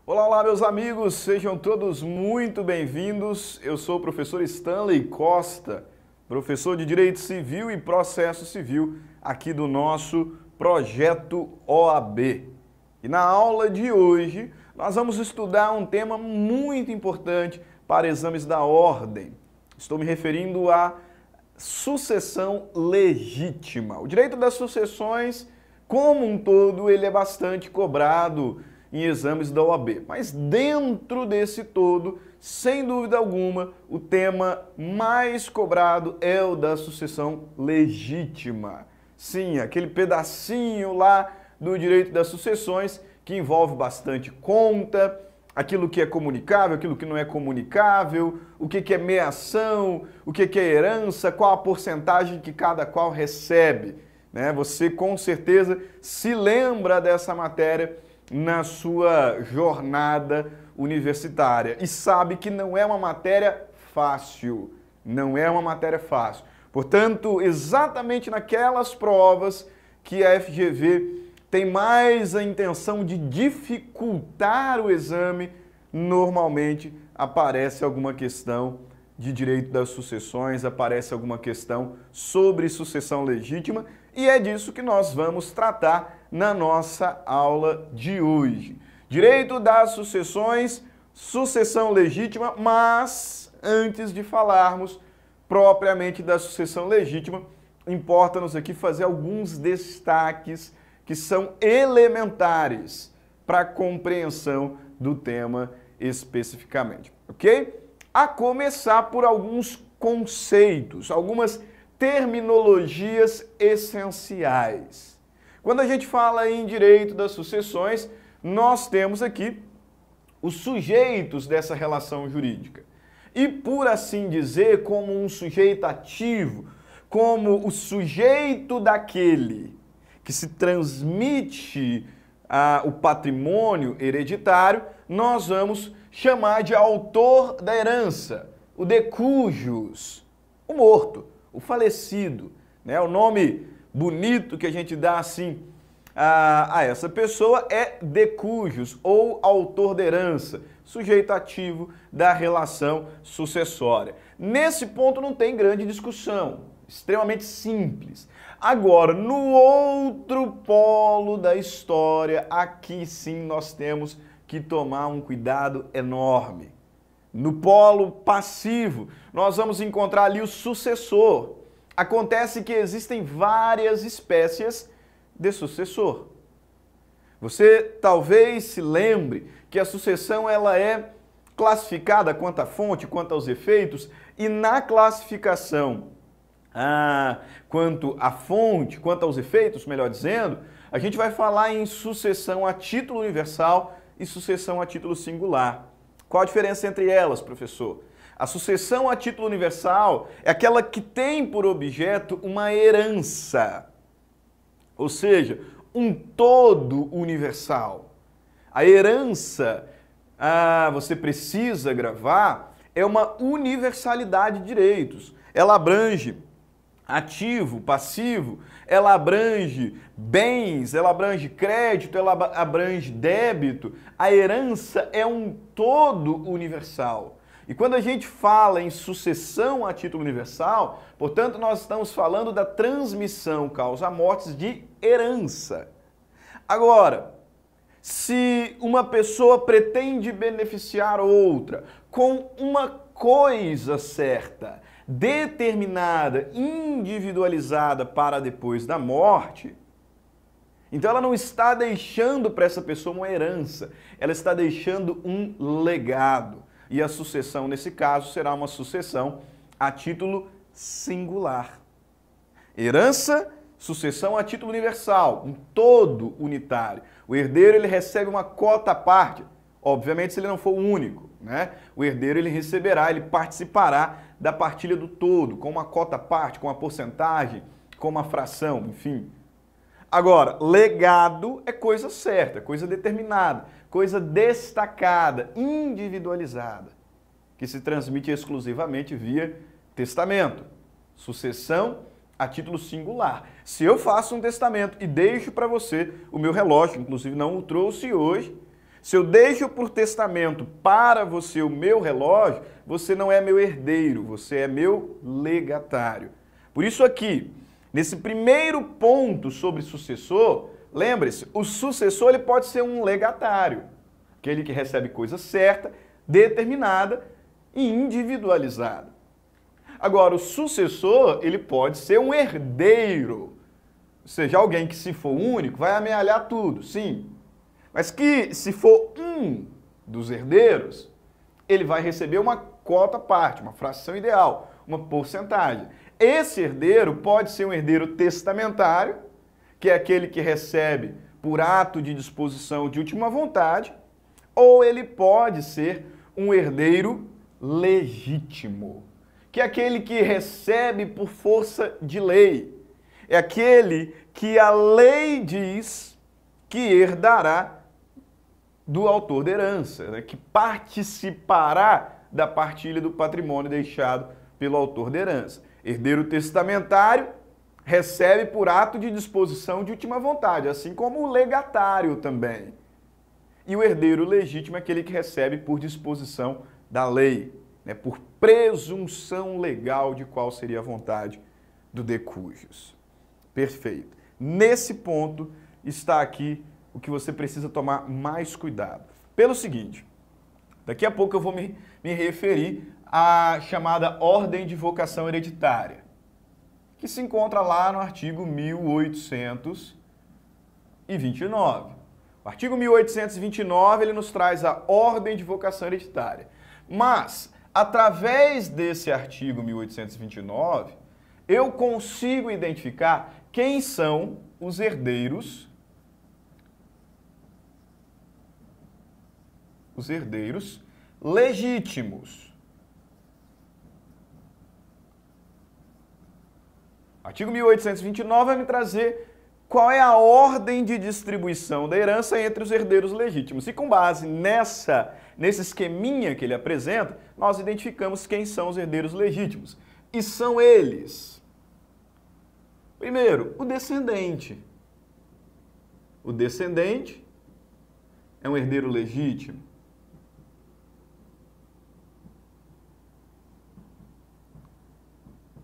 Olá, olá, meus amigos, sejam todos muito bem-vindos. Eu sou o professor Stanley Costa, professor de Direito Civil e Processo Civil aqui do nosso Projeto OAB. E na aula de hoje, nós vamos estudar um tema muito importante para exames da ordem. Estou me referindo à sucessão legítima. O direito das sucessões, como um todo, ele é bastante cobrado em exames da OAB. Mas dentro desse todo, sem dúvida alguma, o tema mais cobrado é o da sucessão legítima. Sim, aquele pedacinho lá do direito das sucessões que envolve bastante conta, aquilo que é comunicável, aquilo que não é comunicável, o que é meação, o que é herança, qual a porcentagem que cada qual recebe. Você com certeza se lembra dessa matéria na sua jornada universitária e sabe que não é uma matéria fácil, não é uma matéria fácil. Portanto, exatamente naquelas provas que a FGV tem mais a intenção de dificultar o exame, normalmente aparece alguma questão de direito das sucessões, aparece alguma questão sobre sucessão legítima e é disso que nós vamos tratar na nossa aula de hoje. Direito das sucessões, sucessão legítima, mas antes de falarmos propriamente da sucessão legítima, importa-nos aqui fazer alguns destaques que são elementares para a compreensão do tema especificamente, ok? A começar por alguns conceitos, algumas terminologias essenciais. Quando a gente fala em direito das sucessões, nós temos aqui os sujeitos dessa relação jurídica. E, por assim dizer, como um sujeito ativo, como o sujeito daquele que se transmite o patrimônio hereditário, nós vamos chamar de autor da herança, o de cujus, o morto, o falecido, né? O nome bonito que a gente dá assim a essa pessoa é de cujus, ou autor da herança, sujeito ativo da relação sucessória. Nesse ponto não tem grande discussão, extremamente simples. Agora, no outro polo da história, aqui sim nós temos que tomar um cuidado enorme. No polo passivo, nós vamos encontrar ali o sucessor. Acontece que existem várias espécies de sucessor. Você talvez se lembre que a sucessão ela é classificada quanto à fonte, quanto aos efeitos, e na classificação quanto à fonte, quanto aos efeitos, melhor dizendo, a gente vai falar em sucessão a título universal e sucessão a título singular. Qual a diferença entre elas, professor? A sucessão a título universal é aquela que tem por objeto uma herança, ou seja, um todo universal. A herança, você precisa gravar, é uma universalidade de direitos. Ela abrange ativo, passivo, ela abrange bens, ela abrange crédito, ela abrange débito. A herança é um todo universal. E quando a gente fala em sucessão a título universal, portanto, nós estamos falando da transmissão causa-mortes de herança. Agora, se uma pessoa pretende beneficiar outra com uma coisa certa, determinada, individualizada para depois da morte, então ela não está deixando para essa pessoa uma herança, ela está deixando um legado. E a sucessão, nesse caso, será uma sucessão a título singular. Herança, sucessão a título universal, um todo unitário. O herdeiro ele recebe uma cota à parte, obviamente se ele não for o único, né? O herdeiro ele receberá, ele participará da partilha do todo, com uma cota à parte, com uma porcentagem, com uma fração, enfim. Agora, legado é coisa certa, coisa determinada, coisa destacada, individualizada, que se transmite exclusivamente via testamento. Sucessão a título singular. Se eu faço um testamento e deixo para você o meu relógio, inclusive não o trouxe hoje, Se eu deixo por testamento para você o meu relógio, você não é meu herdeiro, você é meu legatário. Por isso aqui, nesse primeiro ponto sobre sucessor, lembre-se, o sucessor ele pode ser um legatário, aquele que recebe coisa certa, determinada e individualizada. Agora, o sucessor ele pode ser um herdeiro, ou seja, alguém que se for único vai amealhar tudo, sim. Mas que, se for um dos herdeiros, ele vai receber uma cota parte, uma fração ideal, uma porcentagem. Esse herdeiro pode ser um herdeiro testamentário, que é aquele que recebe por ato de disposição de última vontade, ou ele pode ser um herdeiro legítimo, que é aquele que recebe por força de lei. É aquele que a lei diz que herdará do autor da herança, né, que participará da partilha do patrimônio deixado pelo autor da herança. Herdeiro testamentário recebe por ato de disposição de última vontade, assim como o legatário também. E o herdeiro legítimo é aquele que recebe por disposição da lei, né, por presunção legal de qual seria a vontade do de cujus. Perfeito. Nesse ponto está aqui o que você precisa tomar mais cuidado. Pelo seguinte, daqui a pouco eu vou me referir à chamada ordem de vocação hereditária, que se encontra lá no artigo 1829. O artigo 1829 ele nos traz a ordem de vocação hereditária. Mas, através desse artigo 1829, eu consigo identificar quem são os herdeiros legítimos. O artigo 1829 vai me trazer qual é a ordem de distribuição da herança entre os herdeiros legítimos. E com base nesse esqueminha que ele apresenta, nós identificamos quem são os herdeiros legítimos. E são eles: primeiro, o descendente. O descendente é um herdeiro legítimo.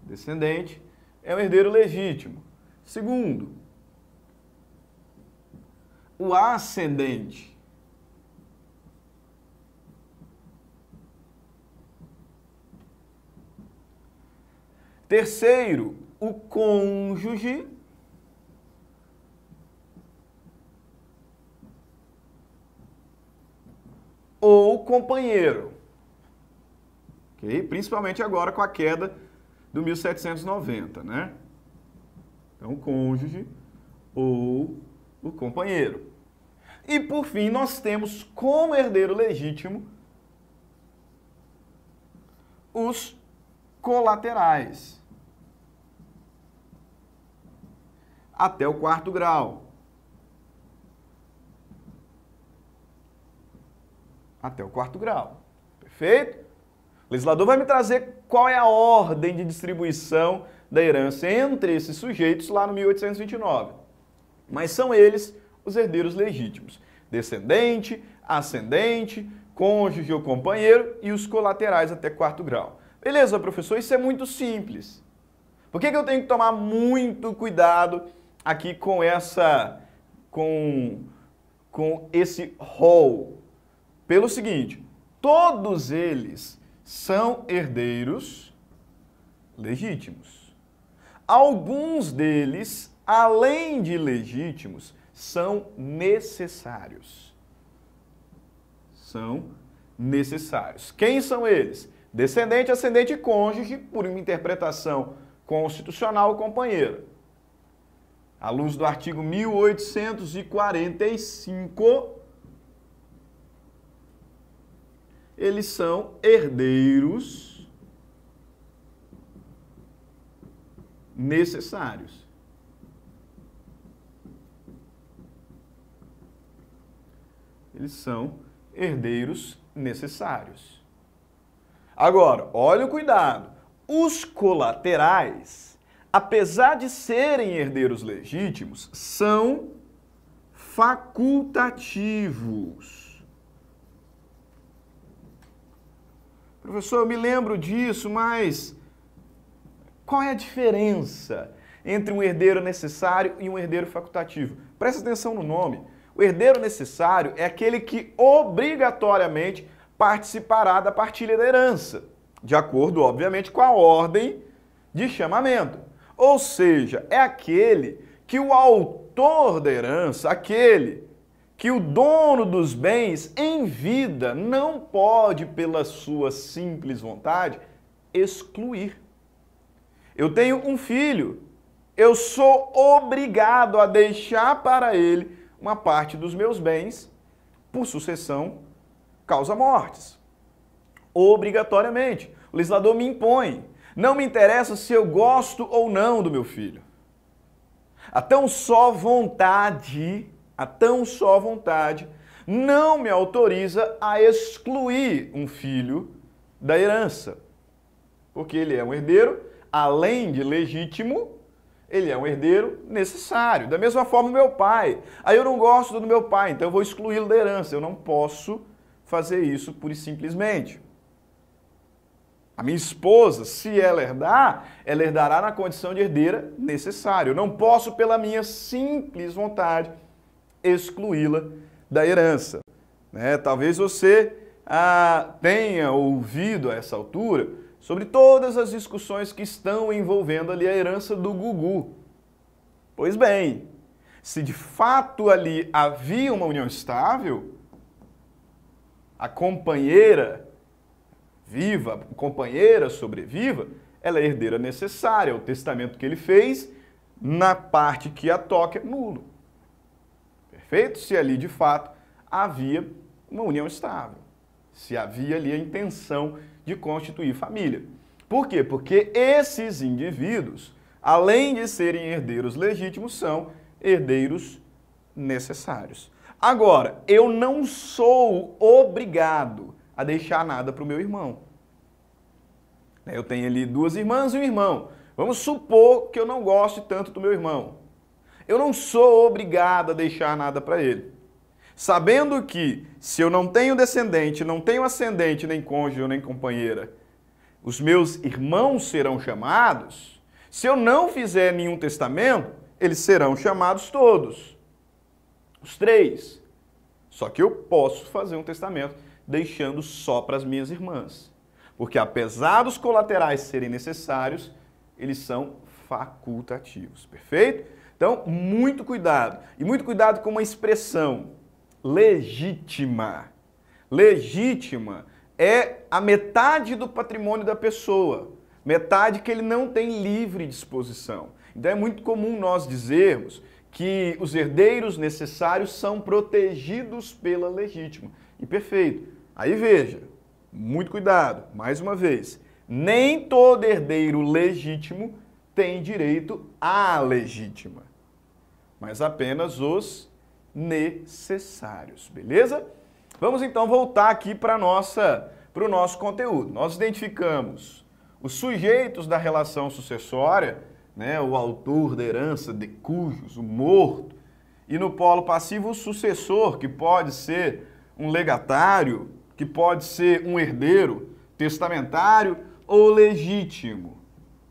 Descendente é um herdeiro legítimo. Segundo, o ascendente. Terceiro, o cônjuge. Ou companheiro. Ok? Principalmente agora com a queda do 1790, né? Então, o cônjuge ou o companheiro. E, por fim, nós temos como herdeiro legítimo os colaterais, até o 4º grau. Até o 4º grau. Perfeito? O legislador vai me trazer qual é a ordem de distribuição da herança entre esses sujeitos lá no 1829. Mas são eles os herdeiros legítimos: descendente, ascendente, cônjuge ou companheiro e os colaterais até 4º grau. Beleza, professor? Isso é muito simples. Por que eu tenho que tomar muito cuidado aqui com esse rol? Pelo seguinte, todos eles são herdeiros legítimos. Alguns deles, além de legítimos, são necessários. São necessários. Quem são eles? Descendente, ascendente e cônjuge, por uma interpretação constitucional, companheiro. À luz do artigo 1845, eles são herdeiros necessários. Eles são herdeiros necessários. Agora, olha o cuidado. Os colaterais, apesar de serem herdeiros legítimos, são facultativos. Professor, eu me lembro disso, mas qual é a diferença entre um herdeiro necessário e um herdeiro facultativo? Presta atenção no nome. O herdeiro necessário é aquele que obrigatoriamente participará da partilha da herança, de acordo, obviamente, com a ordem de chamamento. Ou seja, é aquele que o autor da herança, aquele que o dono dos bens em vida não pode, pela sua simples vontade, excluir. Eu tenho um filho, eu sou obrigado a deixar para ele uma parte dos meus bens por sucessão causa-mortes. Obrigatoriamente. O legislador me impõe. Não me interessa se eu gosto ou não do meu filho. A tão só vontade não me autoriza a excluir um filho da herança. Porque ele é um herdeiro, além de legítimo, ele é um herdeiro necessário. Da mesma forma o meu pai. Aí eu não gosto do meu pai, então eu vou excluí-lo da herança. Eu não posso fazer isso pura e simplesmente. A minha esposa, se ela herdar, ela herdará na condição de herdeira necessária. Eu não posso, pela minha simples vontade, excluí-la da herança. Talvez você tenha ouvido a essa altura sobre todas as discussões que estão envolvendo ali a herança do Gugu. Pois bem, se de fato ali havia uma união estável, a companheira viva, a companheira sobreviva, ela é herdeira necessária. O testamento que ele fez, na parte que a toca, é nulo. Perfeito? Se ali de fato havia uma união estável. Se havia ali a intenção de constituir família. Por quê? Porque esses indivíduos, além de serem herdeiros legítimos, são herdeiros necessários. Agora, eu não sou obrigado a deixar nada para o meu irmão. Eu tenho ali 2 irmãs e um irmão. Vamos supor que eu não goste tanto do meu irmão. Eu não sou obrigado a deixar nada para ele. Sabendo que, se eu não tenho descendente, não tenho ascendente, nem cônjuge, nem companheira, os meus irmãos serão chamados, se eu não fizer nenhum testamento, eles serão chamados todos. Os 3. Só que eu posso fazer um testamento deixando só para as minhas irmãs. Porque apesar dos colaterais serem necessários, eles são facultativos. Perfeito? Então, muito cuidado. E muito cuidado com uma expressão. Legítima. Legítima é a metade do patrimônio da pessoa, metade que ele não tem livre disposição. Então é muito comum nós dizermos que os herdeiros necessários são protegidos pela legítima. E perfeito. Aí veja, muito cuidado, mais uma vez, nem todo herdeiro legítimo tem direito à legítima, mas apenas os necessários, beleza? Vamos então voltar aqui para o nosso conteúdo. Nós identificamos os sujeitos da relação sucessória, o autor da herança de cujos, o morto, e no polo passivo o sucessor, que pode ser um legatário, que pode ser um herdeiro testamentário ou legítimo.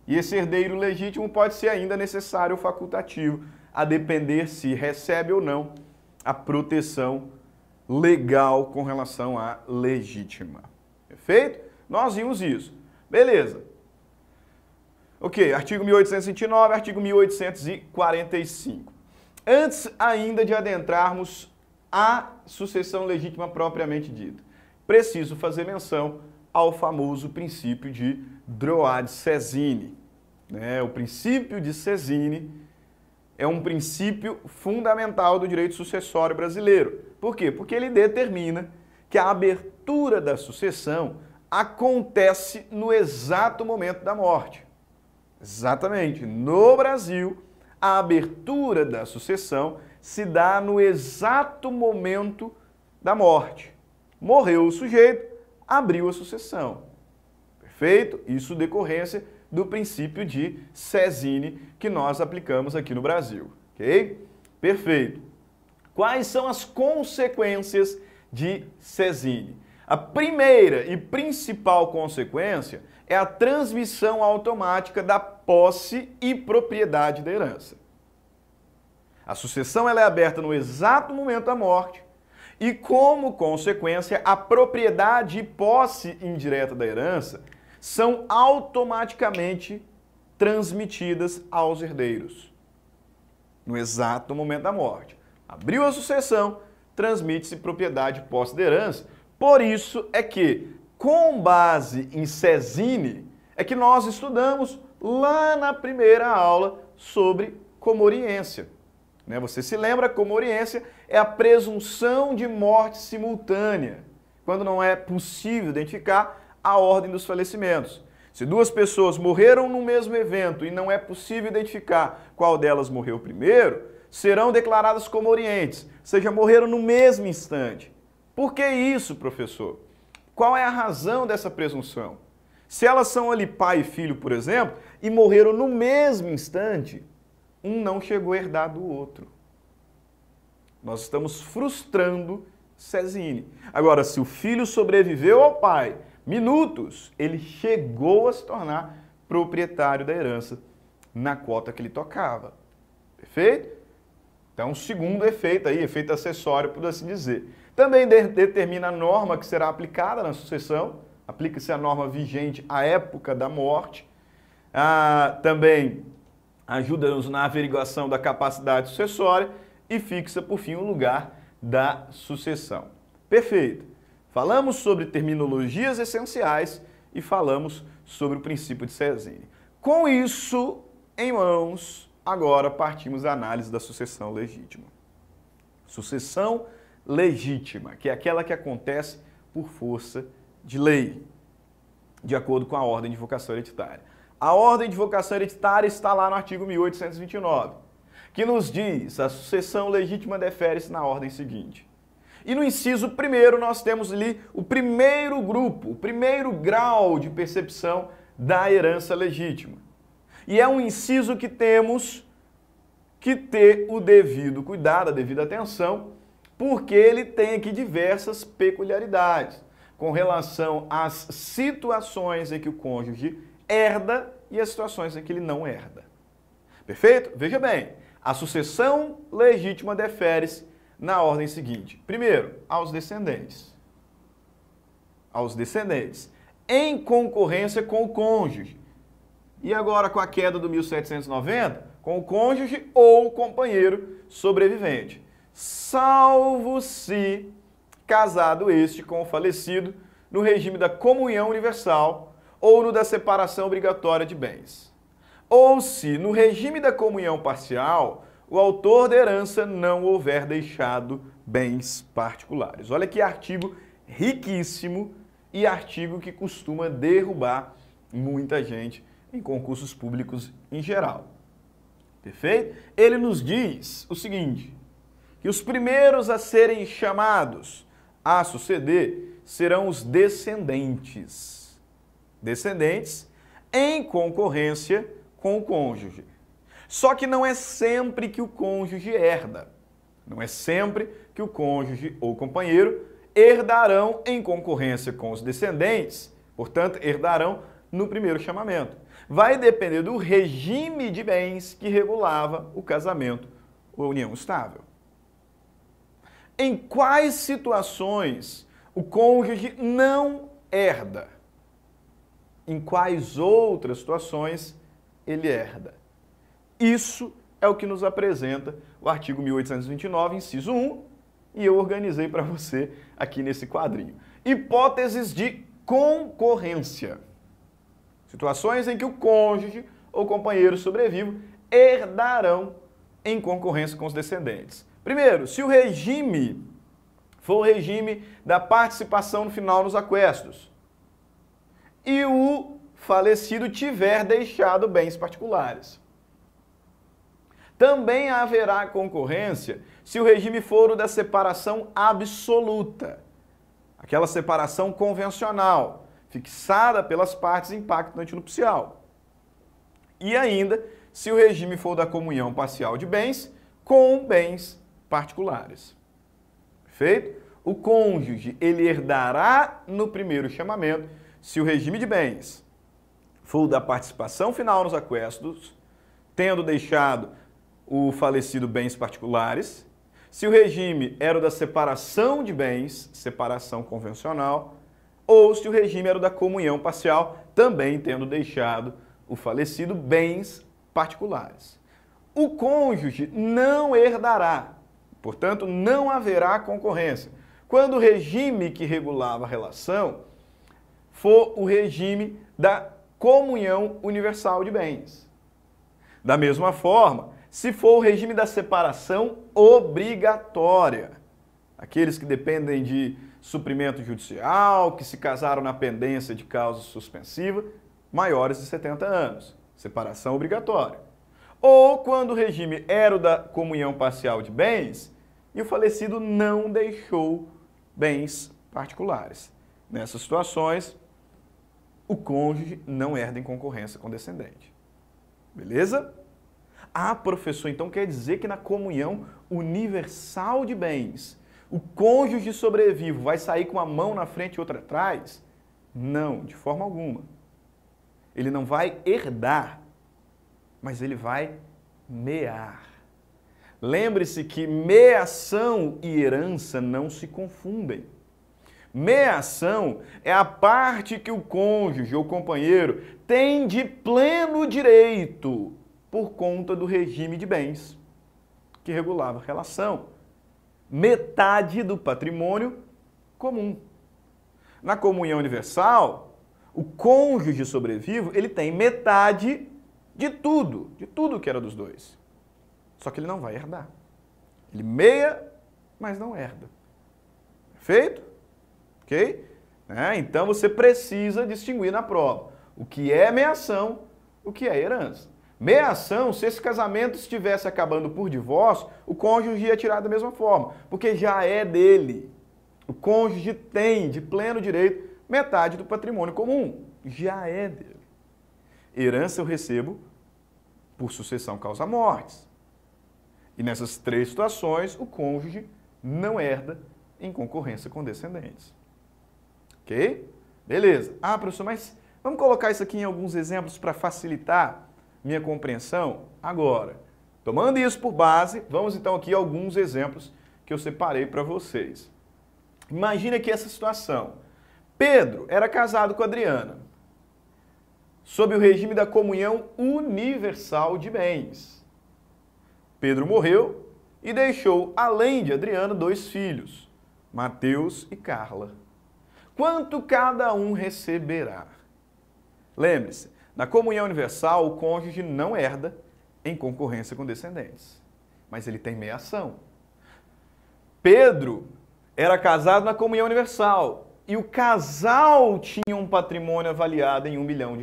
E esse herdeiro legítimo pode ser ainda necessário ou facultativo, a depender se recebe ou não a proteção legal com relação à legítima. Perfeito? Nós vimos isso. Beleza. Ok, artigo 1829, artigo 1845. Antes ainda de adentrarmos a sucessão legítima propriamente dita, preciso fazer menção ao famoso princípio de droit de sésine. O princípio de sésine é um princípio fundamental do direito sucessório brasileiro. Por quê? Porque ele determina que a abertura da sucessão acontece no exato momento da morte. Exatamente. No Brasil, a abertura da sucessão se dá no exato momento da morte. Morreu o sujeito, abriu a sucessão. Perfeito? Isso decorrência do princípio de sésine que nós aplicamos aqui no Brasil. Ok? Perfeito. Quais são as consequências de sésine? A primeira e principal consequência é a transmissão automática da posse e propriedade da herança. A sucessão ela é aberta no exato momento da morte e, como consequência, a propriedade e posse indireta da herança são automaticamente transmitidas aos herdeiros. No exato momento da morte. Abriu a sucessão, transmite-se propriedade e posse da herança. Por isso é que, com base em Cesini, é que nós estudamos lá na primeira aula sobre comoriência. Você se lembra, comoriência é a presunção de morte simultânea, quando não é possível identificar a ordem dos falecimentos. Se duas pessoas morreram no mesmo evento e não é possível identificar qual delas morreu primeiro, serão declaradas comorientes, ou seja, morreram no mesmo instante. Por que isso, professor? Qual é a razão dessa presunção? Se elas são ali pai e filho, por exemplo, e morreram no mesmo instante, um não chegou a herdar do outro. Nós estamos frustrando Cesini. Agora, se o filho sobreviveu ao pai minutos, ele chegou a se tornar proprietário da herança na cota que ele tocava. Perfeito? Então, segundo efeito aí, efeito acessório, por assim dizer. Também determina a norma que será aplicada na sucessão. Aplica-se a norma vigente à época da morte. Também ajuda-nos na averiguação da capacidade sucessória e fixa, por fim, o lugar da sucessão. Perfeito. Falamos sobre terminologias essenciais e falamos sobre o princípio de Cesini. Com isso em mãos, agora partimos da análise da sucessão legítima. Sucessão legítima, que é aquela que acontece por força de lei, de acordo com a ordem de vocação hereditária. A ordem de vocação hereditária está lá no artigo 1829, que nos diz: a sucessão legítima defere-se na ordem seguinte. E no inciso 1º nós temos ali o primeiro grupo, o primeiro grau de percepção da herança legítima. E é um inciso que temos que ter o devido cuidado, a devida atenção, porque ele tem aqui diversas peculiaridades com relação às situações em que o cônjuge herda e as situações em que ele não herda. Perfeito? Veja bem, a sucessão legítima defere-se na ordem seguinte. Primeiro, aos descendentes. Aos descendentes, em concorrência com o cônjuge. E agora, com a queda do 1790, com o cônjuge ou companheiro sobrevivente. Salvo se casado este com o falecido no regime da comunhão universal ou no da separação obrigatória de bens. Ou se, no regime da comunhão parcial, o autor da herança não houver deixado bens particulares. Olha que artigo riquíssimo e artigo que costuma derrubar muita gente em concursos públicos em geral. Perfeito? Ele nos diz o seguinte, que os primeiros a serem chamados a suceder serão os descendentes. Descendentes em concorrência com o cônjuge. Só que não é sempre que o cônjuge herda. Não é sempre que o cônjuge ou companheiro herdarão em concorrência com os descendentes, portanto, herdarão no primeiro chamamento. Vai depender do regime de bens que regulava o casamento ou a união estável. Em quais situações o cônjuge não herda? Em quais outras situações ele herda? Isso é o que nos apresenta o artigo 1829, inciso 1, e eu organizei para você aqui nesse quadrinho. Hipóteses de concorrência. Situações em que o cônjuge ou companheiro sobrevivo herdarão em concorrência com os descendentes. Primeiro, se o regime for o regime da participação no final nos aquestos e o falecido tiver deixado bens particulares. Também haverá concorrência se o regime for o da separação absoluta, aquela separação convencional, fixada pelas partes em pacto antinupcial. E ainda, se o regime for da comunhão parcial de bens com bens particulares. Perfeito? o cônjuge ele herdará no primeiro chamamento se o regime de bens for da participação final nos aquestos, tendo deixado o falecido bens particulares, se o regime era o da separação de bens, separação convencional, ou se o regime era o da comunhão parcial, também tendo deixado o falecido bens particulares. O cônjuge não herdará, portanto, não haverá concorrência, quando o regime que regulava a relação for o regime da comunhão universal de bens. Da mesma forma, se for o regime da separação obrigatória, aqueles que dependem de suprimento judicial, que se casaram na pendência de causa suspensiva, maiores de 70 anos, separação obrigatória. Ou quando o regime era o da comunhão parcial de bens e o falecido não deixou bens particulares. Nessas situações, o cônjuge não herda em concorrência com o descendente. Beleza? Ah, professor, então quer dizer que na comunhão universal de bens, o cônjuge sobrevivo vai sair com uma mão na frente e outra atrás? Não, de forma alguma. Ele não vai herdar, mas ele vai mear. Lembre-se que meação e herança não se confundem. Meação é a parte que o cônjuge ou companheiro tem de pleno direito por conta do regime de bens que regulava a relação. Metade do patrimônio comum. Na comunhão universal, o cônjuge sobrevivo, ele tem metade de tudo que era dos dois. Só que ele não vai herdar. Ele meia, mas não herda. Perfeito? Ok? Então você precisa distinguir na prova o que é meação, o que é herança. Meação, se esse casamento estivesse acabando por divórcio, o cônjuge ia tirar da mesma forma, porque já é dele. O cônjuge tem de pleno direito metade do patrimônio comum, já é dele. Herança eu recebo por sucessão causa-mortes. E nessas três situações, o cônjuge não herda em concorrência com descendentes. Ok? Beleza. Ah, professor, mas vamos colocar isso aqui em alguns exemplos para facilitar minha compreensão? Agora, tomando isso por base, vamos então aqui a alguns exemplos que eu separei para vocês. Imagina aqui essa situação. Pedro era casado com Adriana, sob o regime da comunhão universal de bens. Pedro morreu e deixou, além de Adriana, 2 filhos, Mateus e Carla. Quanto cada um receberá? Lembre-se, na comunhão universal, o cônjuge não herda em concorrência com descendentes, mas ele tem meação. Pedro era casado na comunhão universal e o casal tinha um patrimônio avaliado em R$1 milhão.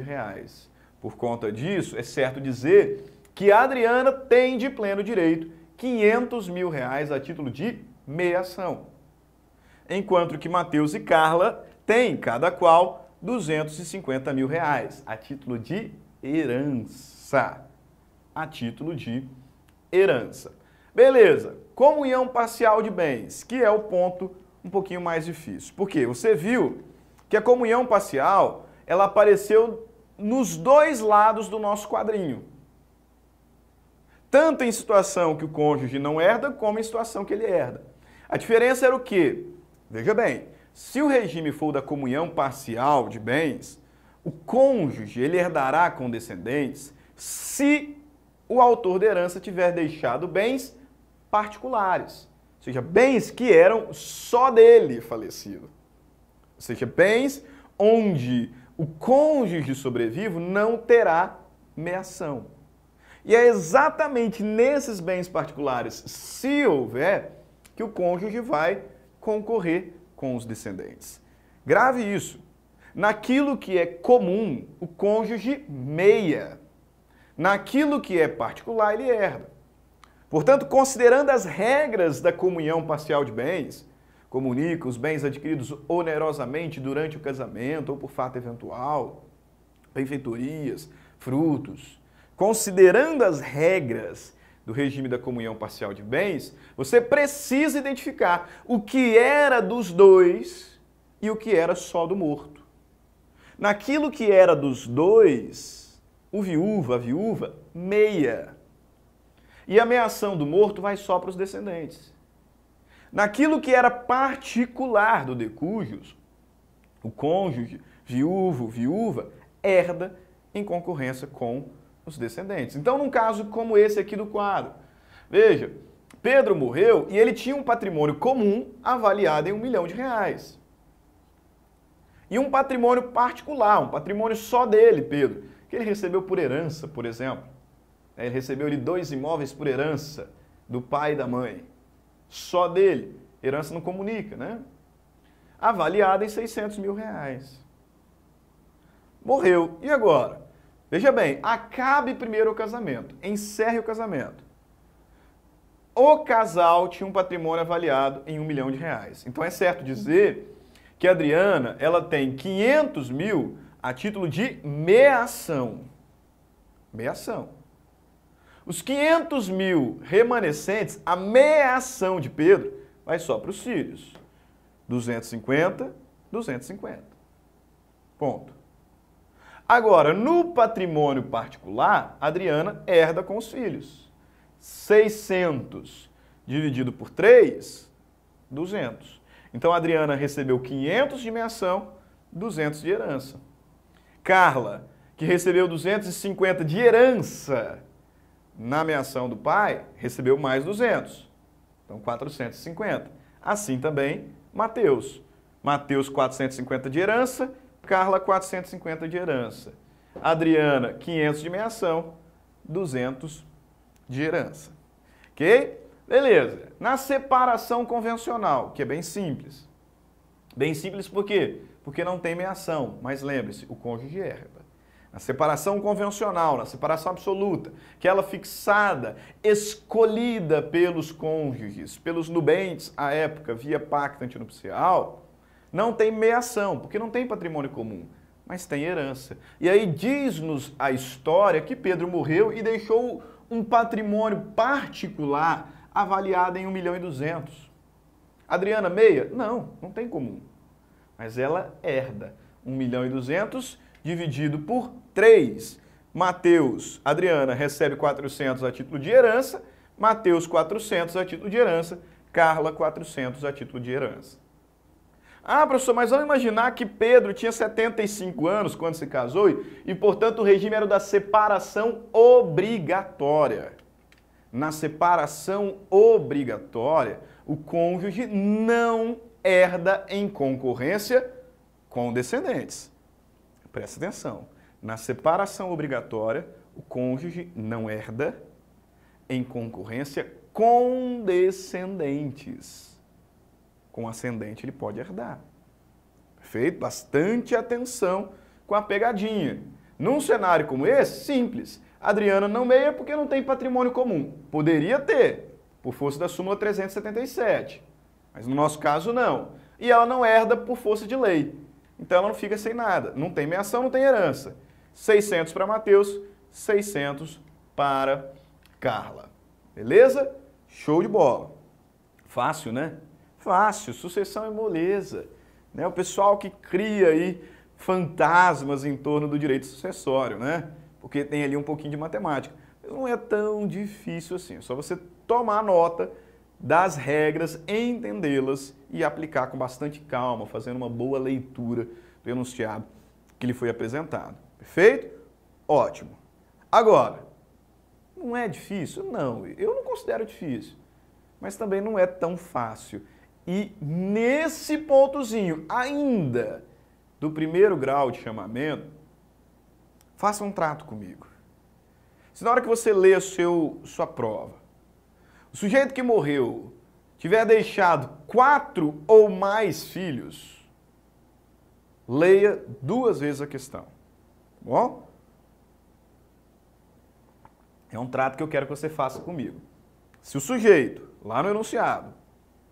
Por conta disso, é certo dizer que a Adriana tem de pleno direito R$500 mil a título de meação, enquanto que Mateus e Carla têm, cada qual, R$250 mil a título de herança. A título de herança. Beleza. Comunhão parcial de bens, que é o ponto um pouquinho mais difícil. Por quê? Você viu que a comunhão parcial, ela apareceu nos dois lados do nosso quadrinho. Tanto em situação que o cônjuge não herda, como em situação que ele herda. A diferença era o quê? Veja bem, se o regime for da comunhão parcial de bens, o cônjuge ele herdará com descendentes se o autor da herança tiver deixado bens particulares, ou seja, bens que eram só dele falecido. Ou seja, bens onde o cônjuge sobrevivo não terá meação. E é exatamente nesses bens particulares, se houver, que o cônjuge vai concorrer com os descendentes. Grave isso. Naquilo que é comum, o cônjuge meia. Naquilo que é particular, ele herda. Portanto, considerando as regras da comunhão parcial de bens, comunica os bens adquiridos onerosamente durante o casamento ou por fato eventual, benfeitorias, frutos. Considerando as regras do regime da comunhão parcial de bens, você precisa identificar o que era dos dois e o que era só do morto. Naquilo que era dos dois, a viúva, meia. E a meação do morto vai só para os descendentes. Naquilo que era particular do decújus, o cônjuge, viúva, herda em concorrência com os descendentes. Então, num caso como esse aqui do quadro, veja, Pedro morreu e ele tinha um patrimônio comum avaliado em R$1 milhão. E um patrimônio particular, um patrimônio só dele, Pedro, que ele recebeu por herança, por exemplo. Ele recebeu 2 imóveis por herança do pai e da mãe. Só dele. Herança não comunica, né? Avaliada em R$600 mil. Morreu. E agora? Veja bem, acabe primeiro o casamento. Encerre o casamento. O casal tinha um patrimônio avaliado em R$1 milhão. Então é certo dizer que a Adriana, ela tem 500 mil a título de meação. Meação. Os 500 mil remanescentes, a meação de Pedro, vai só para os filhos. 250, 250. Ponto. Agora, no patrimônio particular, a Adriana herda com os filhos. 600 dividido por 3, 200. Então, a Adriana recebeu 500 de meação, 200 de herança. Carla, que recebeu 250 de herança na meação do pai, recebeu mais 200. Então, 450. Assim também, Mateus. Mateus, 450 de herança, Carla, 450 de herança. Adriana, 500 de meação, 200 de herança. Ok? Beleza. Na separação convencional, que é bem simples. Bem simples por quê? Porque não tem meação, mas lembre-se, o cônjuge herda. Na separação convencional, na separação absoluta, aquela fixada, escolhida pelos cônjuges, pelos nubentes à época, via pacto antinupcial, não tem meação, porque não tem patrimônio comum, mas tem herança. E aí diz-nos a história que Pedro morreu e deixou um patrimônio particular avaliado em 1 milhão e 200. Adriana, meia? Não, não tem comum. Mas ela herda 1 milhão e 200 dividido por 3. Mateus, Adriana recebe 400 a título de herança, Mateus 400 a título de herança, Carla 400 a título de herança. Ah, professor, mas vamos imaginar que Pedro tinha 75 anos quando se casou e, portanto, o regime era o da separação obrigatória. Na separação obrigatória, o cônjuge não herda em concorrência com descendentes. Presta atenção. Na separação obrigatória, o cônjuge não herda em concorrência com descendentes. Com ascendente ele pode herdar. Perfeito? Bastante atenção com a pegadinha. Num cenário como esse, simples. Adriana não meia porque não tem patrimônio comum. Poderia ter, por força da súmula 377. Mas no nosso caso, não. E ela não herda por força de lei. Então ela não fica sem nada. Não tem meação, não tem herança. 600 para Mateus, 600 para Carla. Beleza? Show de bola. Fácil, né? Fácil. Sucessão é moleza. Né? O pessoal que cria aí fantasmas em torno do direito sucessório, né? Porque tem ali um pouquinho de matemática. Mas não é tão difícil assim. É só você tomar nota das regras, entendê-las e aplicar com bastante calma, fazendo uma boa leitura do enunciado que lhe foi apresentado. Perfeito? Ótimo. Agora, não é difícil? Não, eu não considero difícil, mas também não é tão fácil. E nesse pontozinho, ainda do primeiro grau de chamamento, faça um trato comigo. Se na hora que você lê sua prova, o sujeito que morreu tiver deixado 4 ou mais filhos, leia 2 vezes a questão. Tá bom? É um trato que eu quero que você faça comigo. Se o sujeito, lá no enunciado,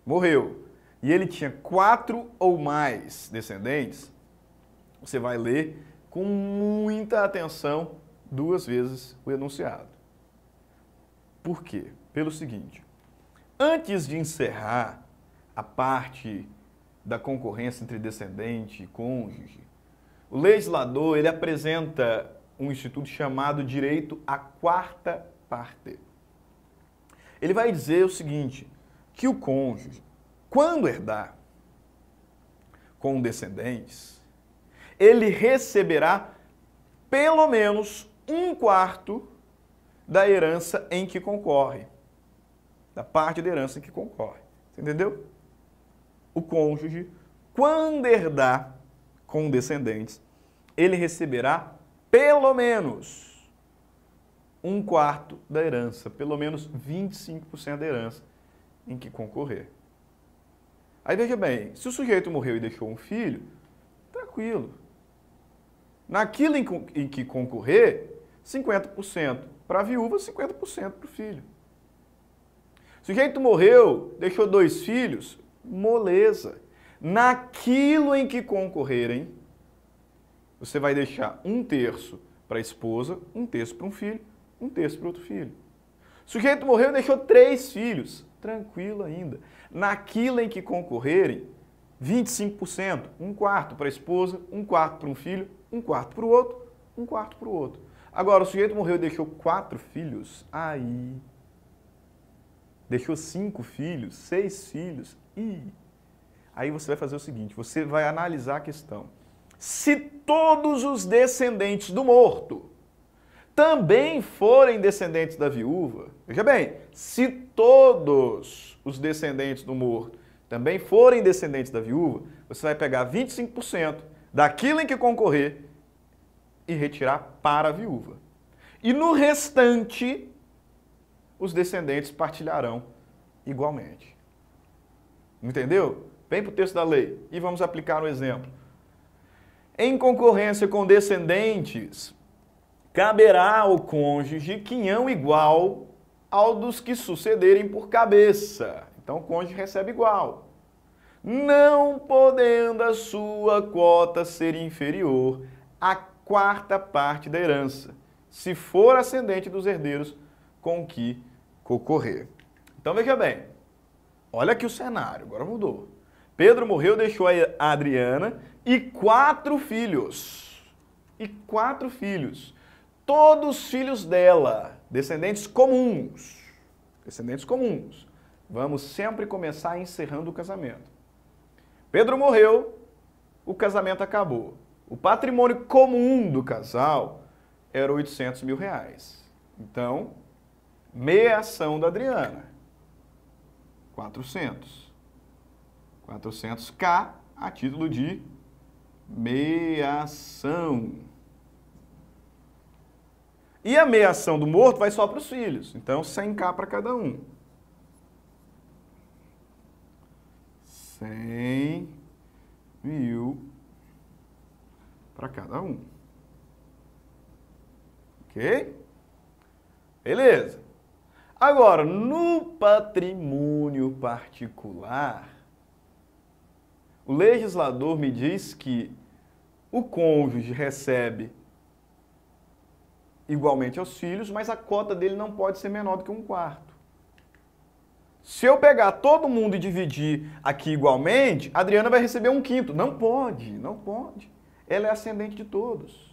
morreu e ele tinha 4 ou mais descendentes, você vai ler com muita atenção 2 vezes o enunciado. Por quê? Pelo seguinte, antes de encerrar a parte da concorrência entre descendente e cônjuge, o legislador ele apresenta um instituto chamado direito à quarta parte. Ele vai dizer o seguinte, que o cônjuge, quando herdar com descendentes, ele receberá pelo menos 1/4 da herança em que concorre, da parte da herança em que concorre. Você entendeu? O cônjuge, quando herdar com descendentes, ele receberá pelo menos 1/4 da herança, pelo menos 25% da herança em que concorrer. Aí veja bem, se o sujeito morreu e deixou um filho, tranquilo. Naquilo em que concorrer, 50% para a viúva, 50% para o filho. O sujeito morreu, deixou 2 filhos, moleza. Naquilo em que concorrerem, você vai deixar 1/3 para a esposa, 1/3 para um filho, 1/3 para outro filho. O sujeito morreu e deixou 3 filhos, tranquilo ainda. Naquilo em que concorrerem, 25%, 1/4 para a esposa, 1/4 para um filho, 1/4 para o outro, 1/4 para o outro. Agora, o sujeito morreu e deixou 4 filhos, aí... Deixou 5 filhos, 6 filhos, aí você vai fazer o seguinte, você vai analisar a questão. Se todos os descendentes do morto também forem descendentes da viúva, veja bem, se todos os descendentes do morto também forem descendentes da viúva, você vai pegar 25% daquilo em que concorrer e retirar para a viúva. E no restante, os descendentes partilharão igualmente. Entendeu? Vem para o texto da lei e vamos aplicar um exemplo. Em concorrência com descendentes, caberá ao cônjuge quinhão igual ao dos que sucederem por cabeça. Então o cônjuge recebe igual. Não podendo a sua quota ser inferior à 4ª parte da herança, se for ascendente dos herdeiros com que concorrer. Então veja bem, olha aqui o cenário, agora mudou. Pedro morreu, deixou a Adriana e 4 filhos. E 4 filhos. Todos filhos dela, descendentes comuns. Descendentes comuns. Vamos sempre começar encerrando o casamento. Pedro morreu, o casamento acabou. O patrimônio comum do casal era R$800 mil. Então, meia ação da Adriana. 400. 400k a título de meia ação. E a meia ação do morto vai só para os filhos. Então, 100k para cada um. 100 mil para cada um. Ok? Beleza. Agora, no patrimônio particular, o legislador me diz que o cônjuge recebe igualmente aos filhos, mas a cota dele não pode ser menor do que 1/4. Se eu pegar todo mundo e dividir aqui igualmente, a Adriana vai receber 1/5. Não pode, não pode. Ela é ascendente de todos.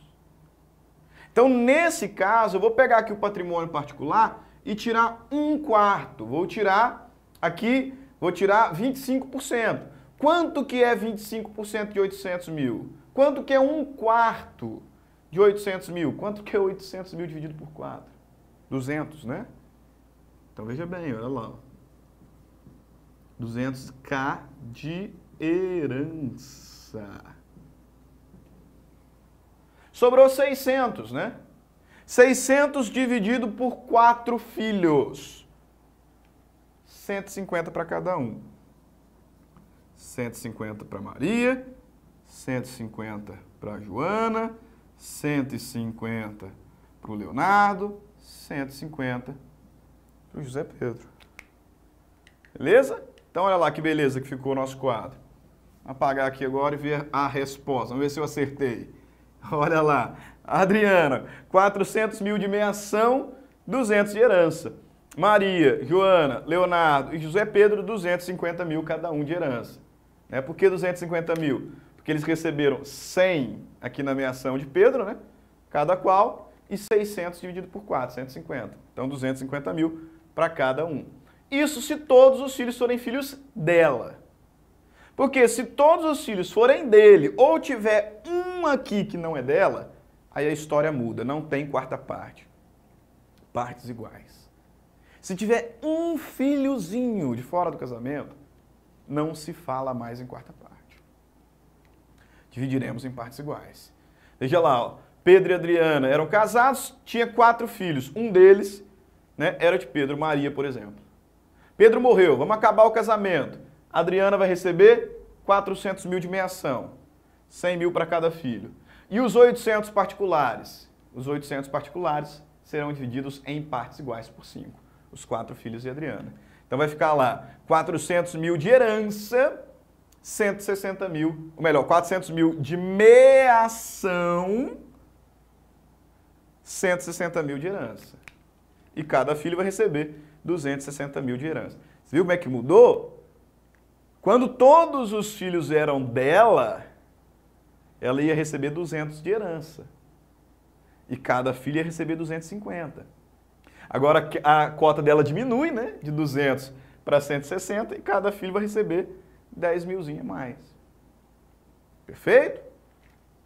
Então, nesse caso, eu vou pegar aqui o patrimônio particular e tirar 1/4. Vou tirar aqui, vou tirar 25%. Quanto que é 25% de 800 mil? Quanto que é 1/4 de 800 mil? Quanto que é 800 mil dividido por 4? 200, né? Então, veja bem, olha lá. 200k de herança. Sobrou 600, né? 600 dividido por 4 filhos. 150 para cada um. 150 para Maria, 150 para Joana, 150 para o Leonardo, 150 para o José Pedro. Beleza? Então, olha lá que beleza que ficou o nosso quadro. Vou apagar aqui agora e ver a resposta. Vamos ver se eu acertei. Olha lá. Adriana, 400 mil de meia ação, 200 de herança. Maria, Joana, Leonardo e José Pedro, 250 mil cada um de herança. Né? Por que 250 mil? Porque eles receberam 100 aqui na meação de Pedro, né? Cada qual, e 600 dividido por 4, 150. Então, 250 mil para cada um. Isso se todos os filhos forem filhos dela. Porque se todos os filhos forem dele, ou tiver um aqui que não é dela, aí a história muda, não tem quarta parte. Partes iguais. Se tiver um filhozinho de fora do casamento, não se fala mais em quarta parte. Dividiremos em partes iguais. Veja lá, ó, Pedro e Adriana eram casados, tinha 4 filhos. Um deles, né, era de Pedro, Maria, por exemplo. Pedro morreu, vamos acabar o casamento. Adriana vai receber 400 mil de meação, 100 mil para cada filho. E os 800 particulares? Os 800 particulares serão divididos em partes iguais por 5. Os 4 filhos de Adriana. Então vai ficar lá 400 mil de herança, 160 mil, ou melhor, 400 mil de meação, 160 mil de herança. E cada filho vai receber 260 mil de herança. Você viu como é que mudou? Quando todos os filhos eram dela, ela ia receber 200 de herança. E cada filho ia receber 250. Agora a cota dela diminui, né? De 200 para 160 e cada filho vai receber 10 milzinho a mais. Perfeito?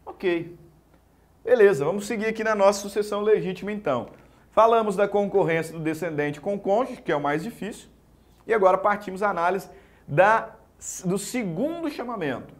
Ok. Beleza, vamos seguir aqui na nossa sucessão legítima então. Falamos da concorrência do descendente com o cônjuge, que é o mais difícil. E agora partimos à análise do segundo chamamento.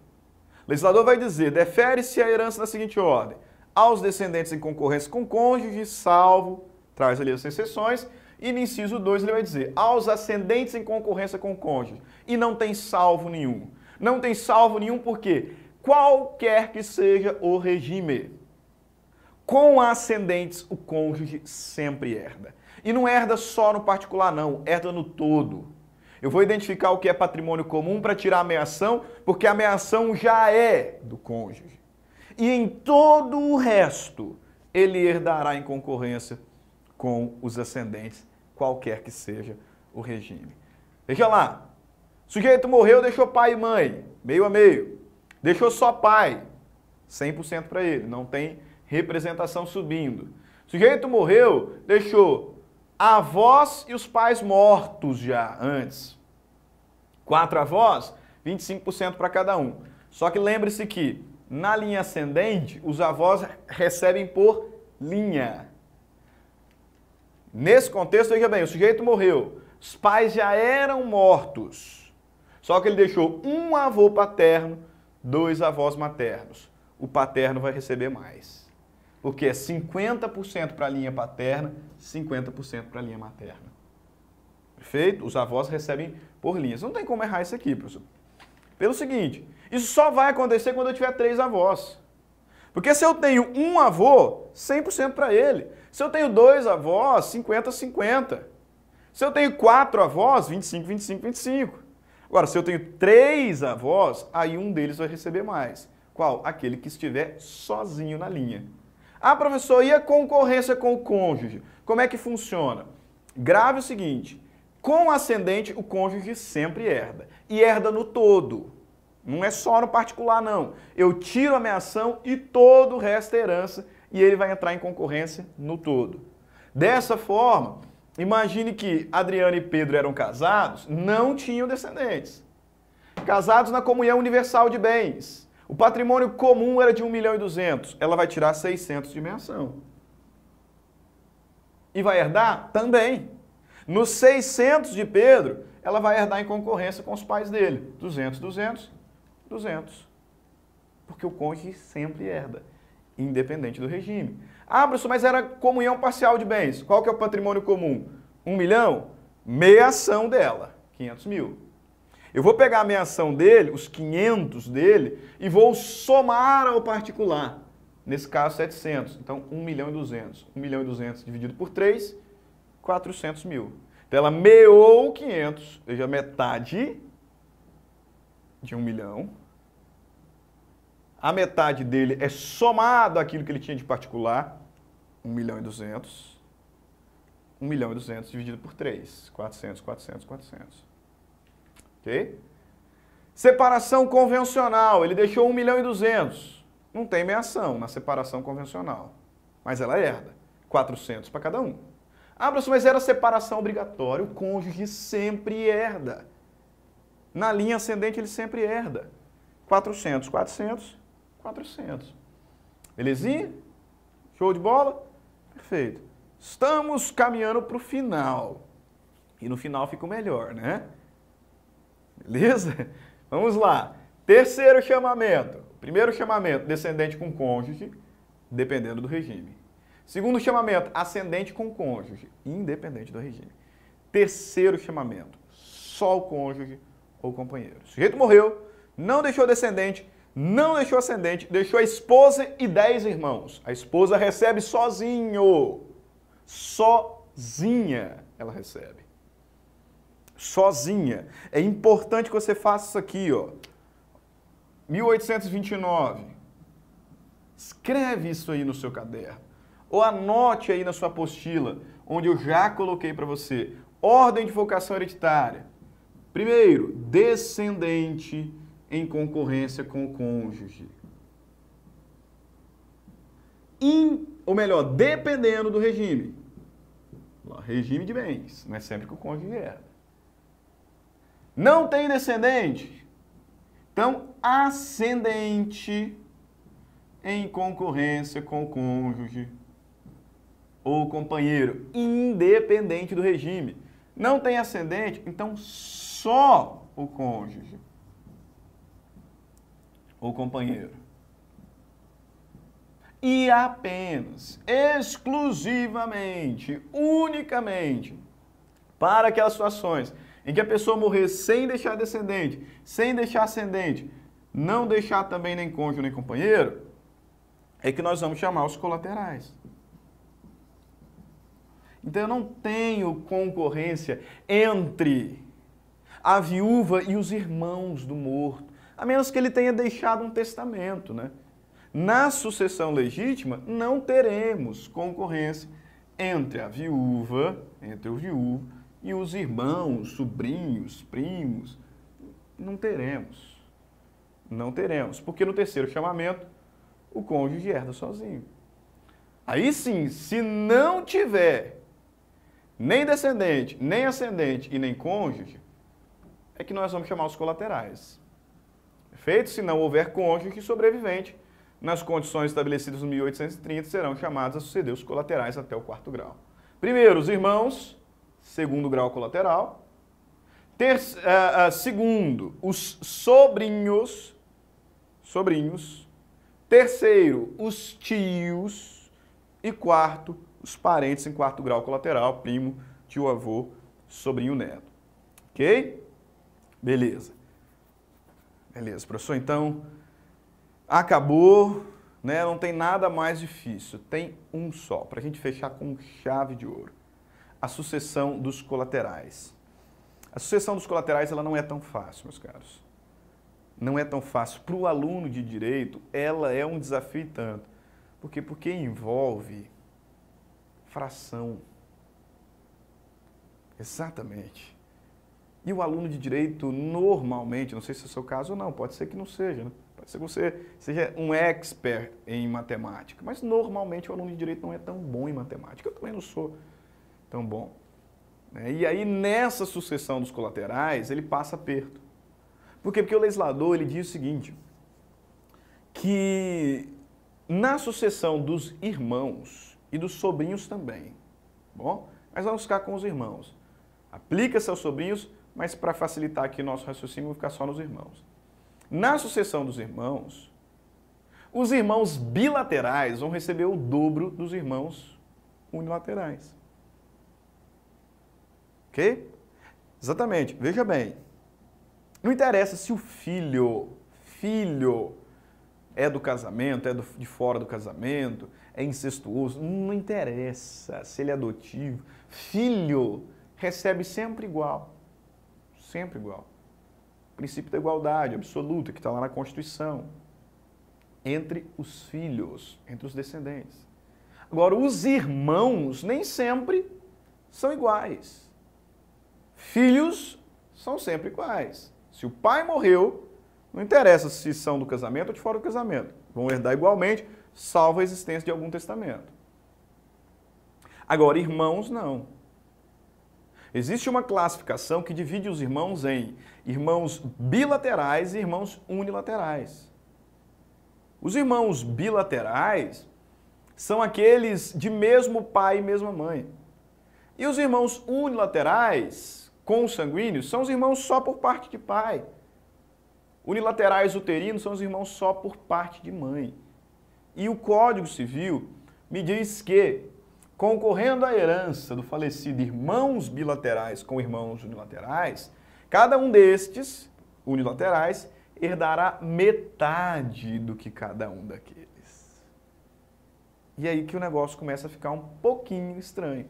O legislador vai dizer, defere-se a herança na seguinte ordem. Aos descendentes em concorrência com o cônjuge, salvo, traz ali as exceções. E no inciso 2 ele vai dizer, aos ascendentes em concorrência com o cônjuge. E não tem salvo nenhum. Não tem salvo nenhum porque qualquer que seja o regime, com ascendentes o cônjuge sempre herda. E não herda só no particular não, herda no todo. Eu vou identificar o que é patrimônio comum para tirar a meação, porque a meação já é do cônjuge. E em todo o resto, ele herdará em concorrência com os ascendentes, qualquer que seja o regime. Veja lá, o sujeito morreu, deixou pai e mãe, meio a meio. Deixou só pai, 100% para ele, não tem representação subindo. O sujeito morreu, deixou avós e os pais mortos já antes. 4 avós, 25% para cada um. Só que lembre-se que na linha ascendente, os avós recebem por linha. Nesse contexto, veja bem, o sujeito morreu, os pais já eram mortos, só que ele deixou um avô paterno, 2 avós maternos. O paterno vai receber mais, porque é 50% para a linha paterna, 50% para a linha materna. Perfeito? Os avós recebem por linhas. Não tem como errar isso aqui, professor. Pelo seguinte, isso só vai acontecer quando eu tiver 3 avós. Porque se eu tenho um avô, 100% para ele. Se eu tenho 2 avós, 50-50. Se eu tenho 4 avós, 25-25-25. Agora, se eu tenho 3 avós, aí um deles vai receber mais. Qual? Aquele que estiver sozinho na linha. Ah, professor, e a concorrência com o cônjuge? Como é que funciona? Grave o seguinte, com o ascendente, o cônjuge sempre herda. E herda no todo. Não é só no particular, não. Eu tiro a meação e todo o resto é herança e ele vai entrar em concorrência no todo. Dessa forma, imagine que Adriana e Pedro eram casados, não tinham descendentes. Casados na comunhão universal de bens. O patrimônio comum era de 1.200.000. Ela vai tirar 600 de meação. E vai herdar? Também. Nos 600 de Pedro, ela vai herdar em concorrência com os pais dele. 200, 200, 200. Porque o cônjuge sempre herda, independente do regime. Ah, professor, mas era comunhão parcial de bens. Qual que é o patrimônio comum? 1 milhão? Meação dela, 500 mil. Eu vou pegar a meação dele, os 500 dele, e vou somar ao particular. Nesse caso, 700. Então, 1.200.000. 1.200.000 dividido por 3, 400 mil. Então, ela meou 500, ou seja, metade de 1 milhão. A metade dele é somado àquilo que ele tinha de particular, 1.200.000. 1.200.000 dividido por 3. 400, 400, 400. Ok? Separação convencional. Ele deixou 1.200.000. Não tem meação na separação convencional. Mas ela herda. 400 para cada um. Ah, professor, mas era separação obrigatória. O cônjuge sempre herda. Na linha ascendente ele sempre herda. 400, 400, 400. Belezinha? Show de bola? Perfeito. Estamos caminhando para o final. E no final fica o melhor, né? Beleza? Vamos lá. Terceiro chamamento. Primeiro chamamento, descendente com cônjuge, dependendo do regime. Segundo chamamento, ascendente com cônjuge, independente do regime. Terceiro chamamento, só o cônjuge ou companheiro. O sujeito morreu, não deixou descendente, não deixou ascendente, deixou a esposa e 10 irmãos. A esposa recebe sozinho. Sozinha ela recebe. Sozinha. É importante que você faça isso aqui, ó. 1829. Escreve isso aí no seu caderno. Ou anote aí na sua apostila, onde eu já coloquei para você. Ordem de vocação hereditária. Primeiro, descendente em concorrência com o cônjuge. Ou melhor, dependendo do regime. Regime de bens, não é sempre que o cônjuge herda. Não tem descendente? Então, ascendente em concorrência com o cônjuge ou companheiro, independente do regime. Não tem ascendente? Então, só o cônjuge ou companheiro. E apenas, exclusivamente, unicamente, para aquelas situações em que a pessoa morrer sem deixar descendente, sem deixar ascendente, não deixar também nem cônjuge nem companheiro, é que nós vamos chamar os colaterais. Então eu não tenho concorrência entre a viúva e os irmãos do morto, a menos que ele tenha deixado um testamento, né? Na sucessão legítima, não teremos concorrência entre a viúva, entre o viúvo, e os irmãos, sobrinhos, primos. Não teremos. Não teremos. Porque no terceiro chamamento, o cônjuge herda sozinho. Aí sim, se não tiver nem descendente, nem ascendente e nem cônjuge, é que nós vamos chamar os colaterais. Perfeito? Se não houver cônjuge sobrevivente, nas condições estabelecidas no 1830, serão chamados a suceder os colaterais até o 4º grau. Primeiro, os irmãos, 2º grau colateral. Segundo, os sobrinhos. Terceiro, os tios. E quarto, os parentes em 4º grau colateral, primo, tio, avô, sobrinho, neto. Ok? Beleza. Beleza, professor, então... Acabou, né? Não tem nada mais difícil. Tem um só, para a gente fechar com chave de ouro. A sucessão dos colaterais. A sucessão dos colaterais ela não é tão fácil, meus caros. Não é tão fácil. Para o aluno de direito, ela é um desafio e tanto. Por quê? Porque envolve fração. Exatamente. E o aluno de direito, normalmente, não sei se é o seu caso ou não, pode ser que não seja, né? Pode ser que você seja um expert em matemática, mas normalmente o aluno de direito não é tão bom em matemática. Eu também não sou tão bom. E aí, nessa sucessão dos colaterais, ele passa aperto. Por quê? Porque o legislador ele diz o seguinte, que na sucessão dos irmãos e dos sobrinhos também, bom? Mas vamos ficar com os irmãos. Aplica-se aos sobrinhos, mas para facilitar aqui o nosso raciocínio, vou ficar só nos irmãos. Na sucessão dos irmãos, os irmãos bilaterais vão receber o dobro dos irmãos unilaterais. Ok? Exatamente. Veja bem. Não interessa se o filho é do casamento, é de fora do casamento, é incestuoso, não interessa se ele é adotivo. Filho recebe sempre igual. Sempre igual. Princípio da igualdade absoluta, que está lá na Constituição, entre os filhos, entre os descendentes. Agora, os irmãos nem sempre são iguais. Filhos são sempre iguais. Se o pai morreu, não interessa se são do casamento ou de fora do casamento. Vão herdar igualmente, salvo a existência de algum testamento. Agora, irmãos, não. Existe uma classificação que divide os irmãos em irmãos bilaterais e irmãos unilaterais. Os irmãos bilaterais são aqueles de mesmo pai e mesma mãe. E os irmãos unilaterais, consanguíneos, são os irmãos só por parte de pai. Unilaterais uterinos são os irmãos só por parte de mãe. E o Código Civil me diz que, concorrendo à herança do falecido irmãos bilaterais com irmãos unilaterais, cada um destes, unilaterais, herdará metade do que cada um daqueles. E aí que o negócio começa a ficar um pouquinho estranho.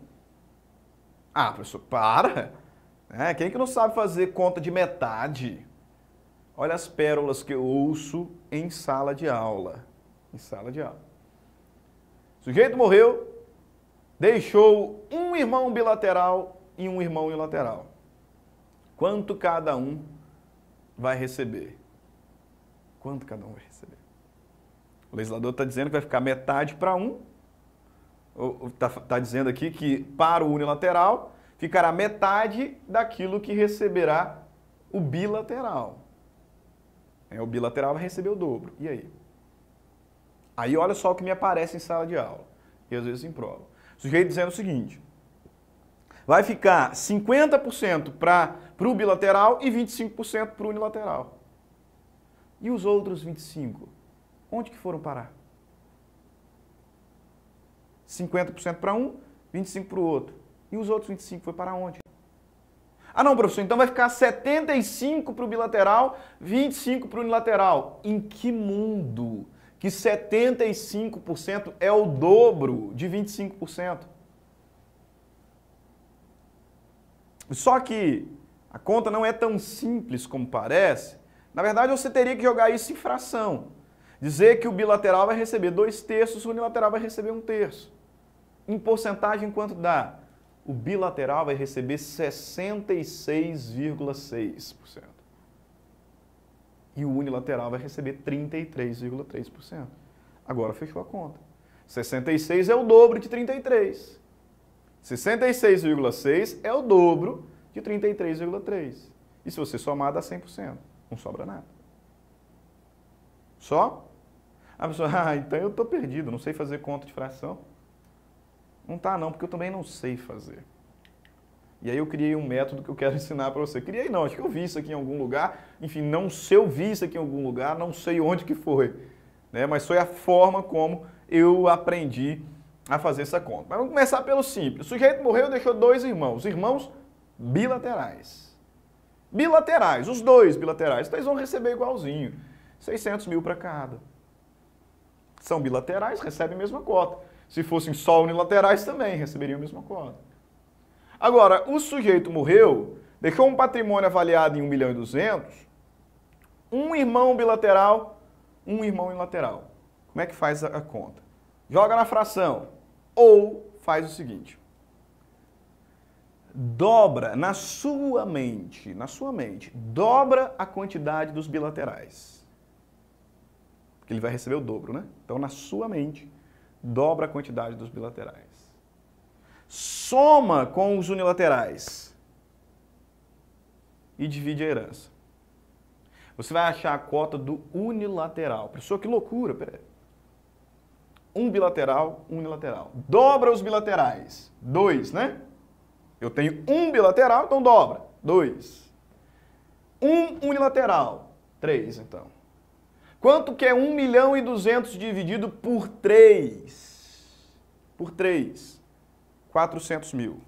Ah, professor, para! Quem que não sabe fazer conta de metade? Olha as pérolas que eu ouço em sala de aula. Em sala de aula. O sujeito morreu, deixou um irmão bilateral e um irmão unilateral. Quanto cada um vai receber? Quanto cada um vai receber? O legislador está dizendo que vai ficar metade para um. Está dizendo aqui que para o unilateral ficará metade daquilo que receberá o bilateral. O bilateral vai receber o dobro. E aí? Aí olha só o que me aparece em sala de aula. E às vezes em prova. O sujeito dizendo o seguinte: vai ficar 50% para o bilateral e 25% para o unilateral. E os outros 25%? Onde que foram parar? 50% para um, 25% para o outro. E os outros 25% foi para onde? Ah não, professor, então vai ficar 75% para o bilateral, 25% para o unilateral. Em que mundo que 75% é o dobro de 25%? Só que a conta não é tão simples como parece. Na verdade, você teria que jogar isso em fração. Dizer que o bilateral vai receber 2/3, o unilateral vai receber 1/3. Em porcentagem, quanto dá? O bilateral vai receber 66,6%. E o unilateral vai receber 33,3%. Agora fechou a conta. 66 é o dobro de 33. 66,6 é o dobro de 33,3. E se você somar, dá 100%. Não sobra nada. Só? A pessoa, então eu estou perdido, não sei fazer conta de fração. Não tá não, porque eu também não sei fazer. E aí eu criei um método que eu quero ensinar para você. Criei não, acho que eu vi isso aqui em algum lugar. Enfim, não sei, eu vi isso aqui em algum lugar, não sei onde que foi. Mas foi a forma como eu aprendi a fazer essa conta. Mas vamos começar pelo simples. O sujeito morreu e deixou 2 irmãos. Irmãos bilaterais. Bilaterais, os 2 bilaterais. Então eles vão receber igualzinho. 600 mil para cada. São bilaterais, recebem a mesma cota. Se fossem só unilaterais também, receberiam a mesma cota. Agora, o sujeito morreu, deixou um patrimônio avaliado em 1.200.000, um irmão bilateral, um irmão unilateral. Como é que faz a conta? Joga na fração. Ou faz o seguinte. Dobra na sua mente, dobra a quantidade dos bilaterais. Porque ele vai receber o dobro, né? Então, na sua mente, dobra a quantidade dos bilaterais. Soma com os unilaterais e divide a herança. Você vai achar a cota do unilateral. Professor, que loucura, peraí. Um bilateral, um unilateral. Dobra os bilaterais. 2, né? Eu tenho um bilateral, então dobra. 2. Um unilateral. 3, então. Quanto que é 1.200.000 dividido por 3? Por 3. 400 mil.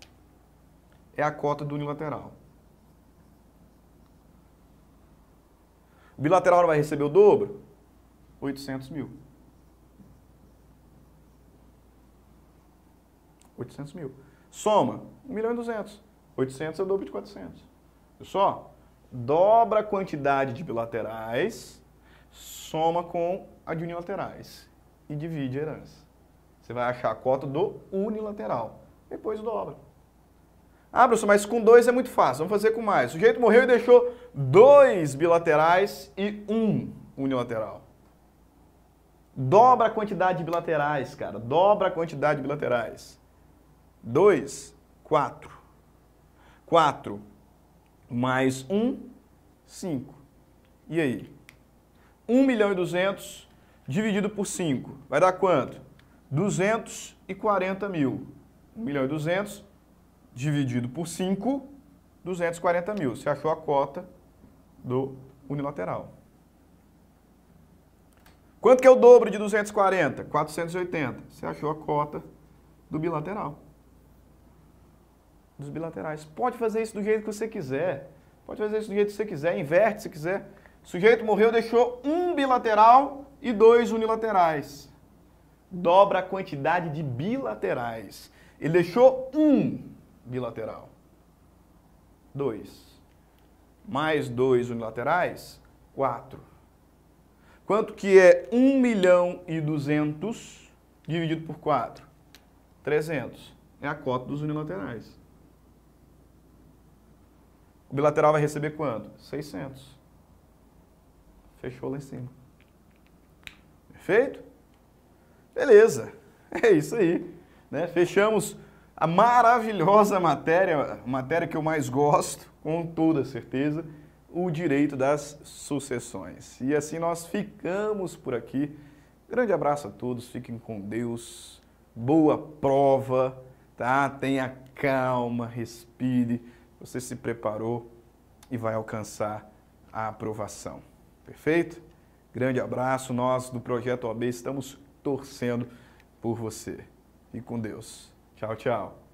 É a cota do unilateral. O bilateral vai receber o dobro? 800 mil. 800 mil. Soma, 1.200.000. 800 é o dobro de 400. Viu só? Dobra a quantidade de bilaterais, soma com a de unilaterais e divide a herança. Você vai achar a cota do unilateral. Depois dobra. Ah, professor, mas com 2 é muito fácil, vamos fazer com mais. O sujeito morreu e deixou 2 bilaterais e 1 unilateral. Dobra a quantidade de bilaterais, cara. Dobra a quantidade de bilaterais. 2, 4. 4 mais 1, 5. E aí? 1.200.000 dividido por 5. Vai dar quanto? 240 mil. 1.200.000 dividido por 5, 240 mil. Você achou a cota do unilateral. Quanto que é o dobro de 240? 480. Você achou a cota do bilateral. Dos bilaterais. Pode fazer isso do jeito que você quiser. Pode fazer isso do jeito que você quiser. Inverte se quiser. O sujeito morreu, deixou 1 bilateral e 2 unilaterais. Dobra a quantidade de bilaterais. Ele deixou 1 bilateral. 2. Mais 2 unilaterais, 4. Quanto que é 1.200.000 dividido por 4? 300. É a cota dos unilaterais. O bilateral vai receber quanto? 600. Fechou lá em cima. Perfeito? Beleza. É isso aí. Né? Fechamos a maravilhosa matéria, a matéria que eu mais gosto, com toda certeza, o direito das sucessões. E assim nós ficamos por aqui. Grande abraço a todos, fiquem com Deus, boa prova, tá? Tenha calma, respire, você se preparou e vai alcançar a aprovação. Perfeito? Grande abraço, nós do Projeto OAB estamos torcendo por você. Fique com Deus. Tchau, tchau.